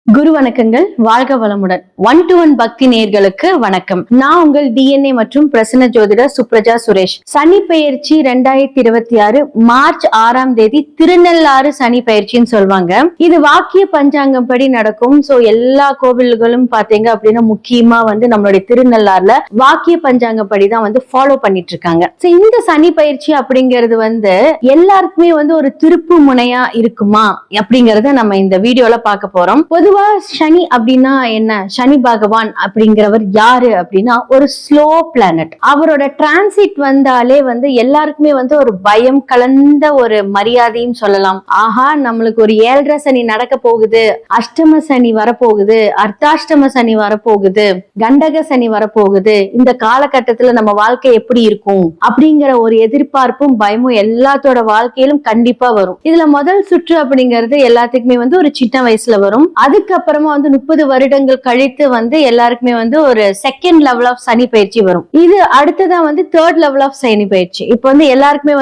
குரு வணக்கங்கள். வாழ்க வளமுடன். 1-to-1 பக்தி நேயர்களுக்கு வணக்கம். நான் உங்கள் DNA மற்றும் பிரசன்ன ஜோதிடர் சுப்ரஜா சுரேஷ். சனி பெயர்ச்சி 2026 மார்ச் 6ஆம் தேதி திருநள்ளாறு சனி பெயர்ச்சின்னு சொல்லுவாங்க. இது வாக்கிய பஞ்சாங்கம் படி நடக்கும். சோ எல்லா கோவில்களும் பாத்தீங்க அப்படின்னா முக்கியமா நம்மளுடைய திருநள்ளாறுல வாக்கிய பஞ்சாங்கம் படிதான் ஃபாலோ பண்ணிட்டு இருக்காங்க. இந்த சனி பயிற்சி அப்படிங்கிறது எல்லாருக்குமே ஒரு திருப்பு முனையா இருக்குமா அப்படிங்கறத நம்ம இந்த வீடியோல பார்க்க போறோம். பொதுவா சனி அப்படின்னா என்ன, சனி பகவான் அப்படிங்கிறவர் யாரு அப்படின்னா ஒரு ஸ்லோ பிளானட். அவரோட டிரான்சிட் வந்தாலே எல்லாருக்குமே ஒரு பயம் கலந்த ஒரு மரியாதையும் சொல்லலாம். ஆஹா, நம்மளுக்கு ஒரு 7.5 சனி நடக்க போகுது, அஷ்டம சனி வரப்போகுது, அர்த்தாஷ்டம சனி வரப்போகுது, கண்டக சனி வரப்போகுது, இந்த காலகட்டத்துல நம்ம வாழ்க்கை எப்படி இருக்கும் அப்படிங்கிற ஒரு எதிர்பார்ப்பும் பயமும் எல்லாத்தோட வாழ்க்கையிலும் கண்டிப்பா வரும். இதுல முதல் சுற்று அப்படிங்கிறது எல்லாத்துக்குமே ஒரு சின்ன வயசுல வரும். அதுக்கப்புறமா 30 வருடங்கள் கழித்து எல்லாருக்குமே ஒரு செகண்ட் லெவல் ஆஃப் சனி பயிற்சி வரும். இது அடுத்ததான் தேர்ட் லெவல் ஆஃப் சனி பயிற்சி. இப்போ எல்லாருக்குமே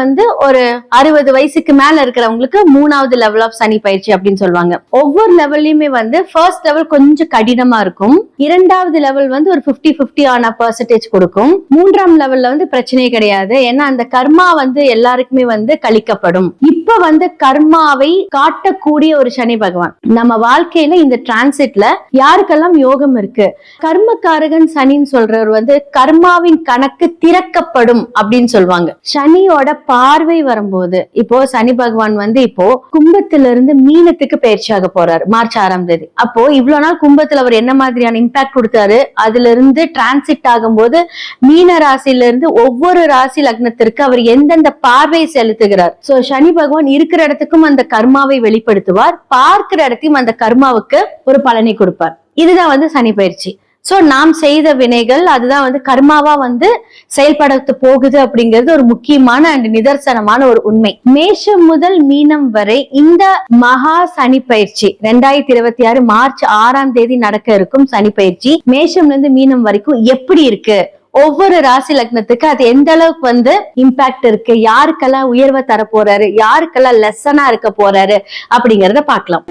ஒரு 60 வயசுக்கு மேல இருக்கிறவங்களுக்கு 3வது லெவல் ஆஃப் சனி பயிற்சி அப்படின்னு சொல்லுவாங்க. ஒவ்வொரு லெவல்லையுமே ஃபர்ஸ்ட் லெவல் கொஞ்சம் கடினமா இருக்கும். 2வது லெவல் ஒரு 50-50 ஆன பெர்சன்டேஜ் கொடுக்கும். 3ஆம் லெவல்ல பிரச்சனையே கிடையாது. ஏன்னா அந்த கர்மா எல்லாருக்குமே கழிக்கப்படும். இப்ப கர்மாவை காட்டக்கூடிய ஒரு சனி பகவான் நம்ம வாழ்க்கையில இந்த டிரான்சிட்ல யாருக்கெல்லாம் யோகம் இருக்கு, கர்மகாரகன் சனின்னு சொல்றவர் கர்மாவின் கணக்கு திறக்கப்படும் அப்படின்னு சொல்லுவாங்க. சனியோட பார்வை வரும்போது இப்போ சனி பகவான் இப்போ கும்பத்திலிருந்து மீனத்துக்கு பயிற்சியாக போறாரு மார்ச் 6ஆம் தேதி. அப்போ இவ்வளவு நாள் கும்பத்துல அவர் என்ன மாதிரியான இம்பாக்ட் கொடுத்தாரு, அதுல இருந்து டிரான்சிட் ஆகும்போது மீன ராசியில இருந்து ஒவ்வொரு ராசி லக்னத்திற்கு அவர் எந்தெந்த பார்வை செலுத்துகிறார். சோ சனி பகவான் இருக்கிற இடத்துக்கும் அந்த கர்மாவை வெளிப்படுத்துவார், பார்க்கிற இடத்தையும் அந்த கர்மாவுக்கு ஒரு பலனை கொடுப்பார். இதுதான் சனி பயிற்சி. சோ நாம் செய்த வினைகள் அதுதான் கர்மாவா செயல்படுத்த போகுது அப்படிங்கிறது ஒரு முக்கியமான அண்ட் நிதர்சனமான ஒரு உண்மை. மேஷம் முதல் மீனம் வரை இந்த மகா சனி பயிற்சி 2026 மார்ச் 6ஆம் தேதி நடக்க இருக்கும் சனி பயிற்சி மேஷம்ல இருந்து மீனம் வரைக்கும் எப்படி இருக்கு, ஒவ்வொரு ராசி லக்னத்துக்கு அது எந்த அளவுக்கு இம்பாக்ட் இருக்கு, யாருக்கெல்லாம் உயர்வை தர போறாரு, யாருக்கெல்லாம் லெசனா இருக்க போறாரு அப்படிங்கறத பார்க்கலாம்.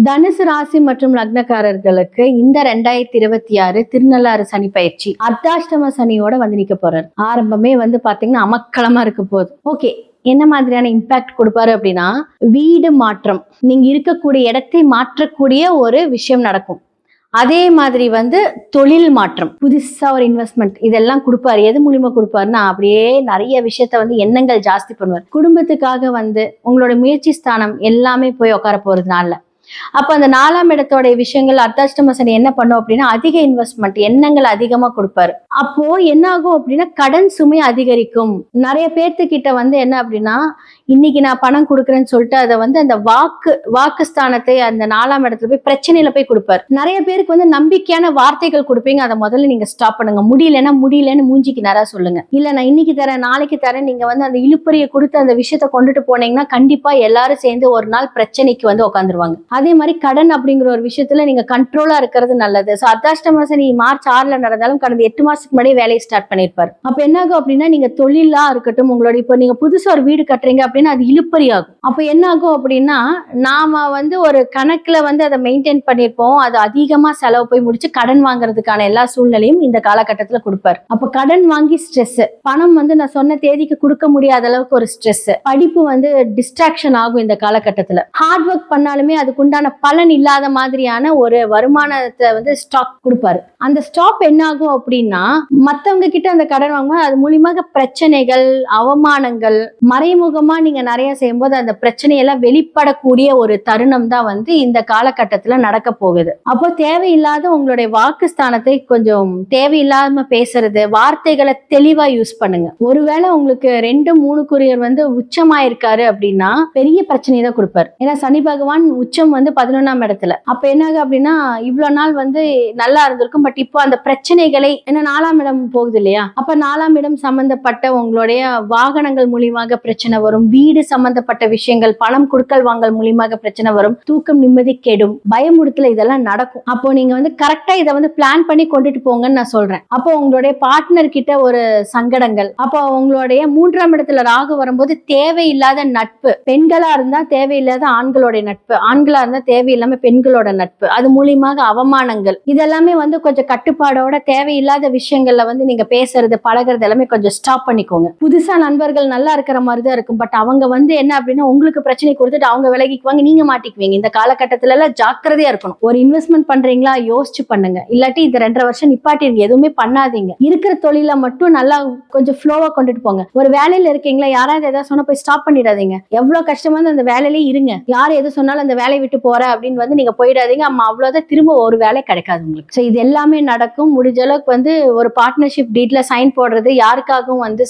தனுசு ராசி மற்றும் லக்னக்காரர்களுக்கு இந்த 2026 திருநள்ளாறு சனி பயிற்சி அர்த்தாஷ்டம சனியோட நிக்க போறாரு. ஆரம்பமே பாத்தீங்கன்னா அமக்களமா இருக்க போகுது. ஓகே, என்ன மாதிரியான இம்பாக்ட் கொடுப்பாரு அப்படின்னா, வீடு மாற்றம், நீங்க இருக்கக்கூடிய இடத்தை மாற்றக்கூடிய ஒரு விஷயம் நடக்கும். அதே மாதிரி தொழில் மாற்றம், புதுசா ஒரு இன்வெஸ்ட்மெண்ட், இதெல்லாம் கொடுப்பாரு. எது மூலியமா கொடுப்பாருன்னா அப்படியே நிறைய விஷயத்த எண்ணங்கள் ஜாஸ்தி பண்ணுவார். குடும்பத்துக்காக உங்களோட முயற்சி ஸ்தானம் எல்லாமே போய் உட்கார போறதுனால அப்ப அந்த 4ஆம் இடத்தோட விஷயங்கள் அர்த்தாஷ்டம சனி என்ன பண்ணும் அப்படின்னா அதிக இன்வெஸ்ட்மெண்ட் எண்ணங்கள் அதிகமா கொடுப்பாரு. அப்போ என்ன ஆகும் அப்படின்னா கடன் சுமை அதிகரிக்கும். நிறைய பேர்த்துக்கிட்ட என்ன அப்படின்னா இன்னைக்கு நான் பணம் கொடுக்குறேன்னு சொல்லிட்டு அதை அந்த வாக்கு ஸ்தானத்தை அந்த 4ஆம் இடத்துல போய் பிரச்சனையில போய் கொடுப்பாரு. நிறைய பேருக்கு நம்பிக்கையான வார்த்தைகள் கொடுப்பீங்க, அதை முதல்ல நீங்க ஸ்டாப் பண்ணுங்க. முடியலன்னு மூஞ்சிக்கு நேரா சொல்லுங்க. இல்ல நான் இன்னைக்கு தரேன் நாளைக்கு தரேன், நீங்க அந்த இழுப்பறியை கொடுத்து அந்த விஷயத்த கொண்டுட்டு போனீங்கன்னா கண்டிப்பா எல்லாரும் சேர்ந்து ஒரு நாள் பிரச்சனைக்கு உட்காந்துருவாங்க. அதே மாதிரி கடன் அப்படிங்கிற ஒரு விஷயத்துல நீங்க கண்ட்ரோலா இருக்கிறது நல்லது. சோ அர்த்தாஷ்டம சனி மார்ச் 6ல நடந்தாலும் கடந்த 8 மாசத்துக்கு முன்னாடி வேலையை ஸ்டார்ட் பண்ணிருப்பாரு. அப்ப என்ன ஆகும் அப்படின்னா நீங்க தொழிலா இருக்கட்டும், உங்களோட இப்போ நீங்க புதுசா ஒரு வீடு கட்டுறீங்க அப்படின்னா அது இழுப்பறி ஆகும். அப்ப என்ன ஆகும் அப்படின்னா நாம ஒரு கணக்குல அதை மெயின்டைன் பண்ணிருப்போம், அது அதிகமா செலவு போய் முடிச்சு கடன் வாங்குறதுக்கான எல்லா சூழ்நிலையும் இந்த காலகட்டத்துல கொடுப்பாரு. அப்ப கடன் வாங்கி ஸ்ட்ரெஸ், பணம் நான் சொன்ன தேதிக்கு கொடுக்க முடியாத அளவுக்கு ஒரு ஸ்ட்ரெஸ், படிப்பு டிஸ்ட்ராக்ஷன் ஆகும். இந்த காலகட்டத்துல ஹார்ட் ஒர்க் பண்ணாலுமே அதுக்கு உண்டான பலன் இல்லாத மாதிரியான ஒரு வருமானத்தை ஸ்டாக் கொடுப்பாரு. அந்த ஸ்டாக் என்ன ஆகும் அப்படின்னா மத்தவங்க கிட்ட அந்த கடன் வாங்கும்போது அது மூலியமாக பிரச்சனைகள், அவமானங்கள், மறைமுகமா நீங்க நிறைய செய்யும்போது அந்த பிரச்சனையெல்லாம் வெளிப்படக்கூடிய ஒரு தருணம் தான் இந்த காலகட்டத்துல நடக்க போகுது. அப்போ தேவையில்லாத உங்களுடைய வாக்குஸ்தானத்தை கொஞ்சம் தேவையில்லாம பேசுறது, வார்த்தைகளை தெளிவா யூஸ் பண்ணுங்க. ஒருவேளை உங்களுக்கு 2-3 குறியர் உச்சமாயிருக்காரு அப்படின்னா பெரிய பிரச்சனையை தான் கொடுப்பாரு. ஏன்னா சனி பகவான் உச்சம் வந்து 11ஆம் இடத்துல. அப்ப என்ன ஆகு அப்படின்னா இவ்வளவு நாள் வந்து நல்லா இருந்திருக்கும். பட் இப்போ அந்த பிரச்சனைகளை என்ன 4ஆம் இடம் போகுது இல்லையா, அப்ப 4ஆம் இடம் சம்பந்தப்பட்ட உங்களுடைய வாகனங்கள் மூலியமாக பிரச்சனை வரும், வீடு சம்பந்தப்பட்ட விஷயங்கள், பணம் கொடுக்கல் வாங்கல் மூலியமாக பிரச்சனை வரும், தூக்கம் நிம்மதி கெடும், பயமுறுத்தல இதெல்லாம் நடக்கும். அப்போ நீங்க வந்து கரெக்டா இதை வந்து பிளான் பண்ணி கொண்டுட்டு போங்கன்னு நான் சொல்றேன். அப்போ உங்களுடைய பார்ட்னர் கிட்ட ஒரு சங்கடங்கள், அப்போ உங்களுடைய 3ஆம் இடத்துல ராகு வரும்போது தேவையில்லாத நட்பு, பெண்களா இருந்தா தேவையில்லாத ஆண்களுடைய நட்பு, ஆண்களா இருந்தா தேவையில்லாம பெண்களோட நட்பு, அது மூலியமாக அவமானங்கள், இதெல்லாமே வந்து கொஞ்சம் கட்டுப்பாடோட தேவையில்லாத விஷயங்கள்ல வந்து நீங்க பேசுறது பழகிறது எல்லாமே கொஞ்சம் ஸ்டாப் பண்ணிக்கோங்க. புதுசா நண்பர்கள் நல்லா இருக்கிற மாதிரி தான் இருக்கும். பட் அவங்க வந்து என்ன அப்படின்னா உங்களுக்கு பிரச்சனை கொடுத்துட்டு அவங்க விலகிக்குவாங்க, நீங்க மாட்டிக்குவீங்க. இந்த காலகட்டத்துல எல்லாம் ஜாக்கிரதையா இருக்கணும். ஒரு இன்வெஸ்ட்மெண்ட் பண்றீங்களா யோசிச்சு பண்ணுங்க. இல்லாட்டி இந்த 2.5 வருஷம் நிப்பாட்டிருங்க, எதுவுமே பண்ணாதீங்க. இருக்கிற தொழில மட்டும் நல்லா கொஞ்சம் ஃப்ளோவா கொண்டுட்டு போங்க. ஒரு வேலையில இருக்கீங்களா, யாராவது ஏதாவது சொன்னா போய் ஸ்டாப் பண்ணிடாதீங்க. எவ்வளவு கஷ்டமா இருந்தா அந்த வேலையிலே இருங்க. யார் எது சொன்னாலும் அந்த வேலையை விட்டு போற அப்படின்னு வந்து நீங்க போயிடாதீங்க. அம்மா அவ்வளவுதான், திரும்ப ஒரு வேலை கிடைக்காது உங்களுக்கு. சோ இது எல்லாமே நடக்கும். முடிஞ்ச அளவுக்கு வந்து ஒரு பார்ட்னர்ஷிப் டீட்ல சைன் போடுறது, யாருக்காகவும் வந்து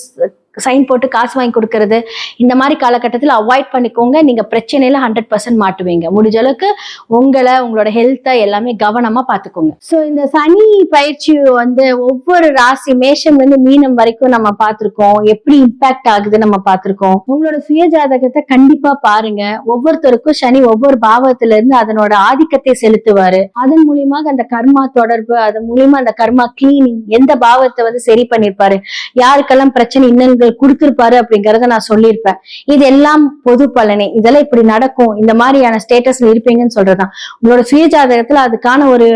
சைன் போட்டு காசு வாங்கி கொடுக்கறது, இந்த மாதிரி காலகட்டத்தில் அவாய்ட் பண்ணிக்கோங்க. நீங்க பிரச்சனையில 100% மாட்டுவீங்க. முடிஞ்ச அளவுக்கு உங்களை, உங்களோட ஹெல்த்தை எல்லாமே கவனமா பாத்துக்கோங்க. சோ இந்த சனி பயிற்சி வந்து ஒவ்வொரு ராசி, மேஷம்ல இருந்து மீனம் வரைக்கும் நம்ம பார்த்திருக்கோம், எப்படி இம்பாக்ட் ஆகுது நம்ம பார்த்திருக்கோம். உங்களோட சுய ஜாதகத்தை கண்டிப்பா பாருங்க. ஒவ்வொருத்தருக்கும் சனி ஒவ்வொரு பாவத்துல இருந்து அதனோட ஆதிக்கத்தை செலுத்துவாரு. அதன் மூலியமாக அந்த கர்மா தொடர்பு, அதன் மூலியமா அந்த கர்மா கிளீனிங், எந்த பாவத்தை வந்து சரி பண்ணிருப்பாரு, யாருக்கெல்லாம் பிரச்சனை இன்னல்கள் கொடுத்திருப்பாரு அப்படிங்கறத நான் சொல்லியிருப்பேன். இது எல்லாம் பொது பலனே. இதெல்லாம் இப்படி நடக்கும், இந்த மாதிரியான ஸ்டேட்டஸ்ல இருப்பீங்கன்னு சொல்றதுதான். உங்களோட சுய ஜாதகத்துல அதுக்கான ஒரு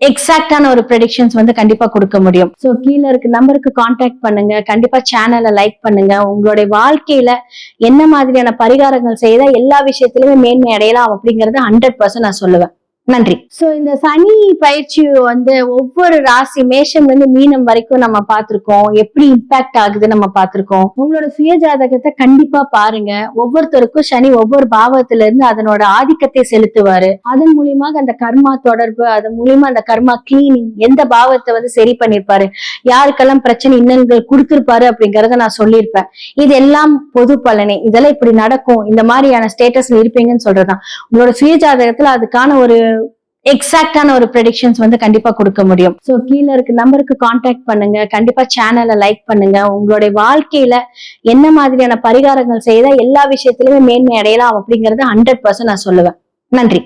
எக்ஸாக்டான ஒரு ப்ரெடிக்ஷன்ஸ் வந்து கண்டிப்பா கொடுக்க முடியும். சோ கீழே இருக்க நம்பருக்கு கான்டாக்ட் பண்ணுங்க. கண்டிப்பா சேனலை லைக் பண்ணுங்க. உங்களுடைய வாழ்க்கையில என்ன மாதிரியான பரிகாரங்கள் செய்தா எல்லா விஷயத்திலுமே மேன்மை அடையலாம் அப்படிங்கறத 100% நான் சொல்லுவேன். நன்றி. சோ இந்த சனி பயிற்சி வந்து ஒவ்வொரு ராசி, மேஷம்ல இருந்து மீனம் வரைக்கும் நம்ம பார்த்திருக்கோம், எப்படி இம்பாக்ட் ஆகுது நம்ம பார்த்திருக்கோம். உங்களோட சுய ஜாதகத்தை கண்டிப்பா பாருங்க. ஒவ்வொருத்தருக்கும் சனி ஒவ்வொரு பாவத்துல இருந்து அதனோட ஆதிக்கத்தை செலுத்துவாரு. அதன் மூலியமாக அந்த கர்மா தொடர்பு, அதன் மூலியமா அந்த கர்மா கிளீனிங், எந்த பாவத்தை வந்து சரி பண்ணிருப்பாரு, யாருக்கெல்லாம் பிரச்சனை இன்னல்கள் கொடுத்திருப்பாரு அப்படிங்கறத நான் சொல்லியிருப்பேன். இது எல்லாம் பொது பலனே. இதெல்லாம் இப்படி நடக்கும், இந்த மாதிரியான ஸ்டேட்டஸ்ல இருப்பீங்கன்னு சொல்றதுதான். உங்களோட சுய ஜாதகத்துல அதுக்கான ஒரு எக்ஸாக்டான ஒரு ப்ரெடிக்ஷன்ஸ் வந்து கண்டிப்பா கொடுக்க முடியும். சோ கீழே இருக்க நம்பருக்கு கான்டாக்ட் பண்ணுங்க. கண்டிப்பா சேனலை லைக் பண்ணுங்க. உங்களுடைய வாழ்க்கையில என்ன மாதிரியான பரிகாரங்கள் செய்தா எல்லா விஷயத்திலுமே மேன்மை அடையலாம் அப்படிங்கறத 100% நான் சொல்லுவேன். நன்றி.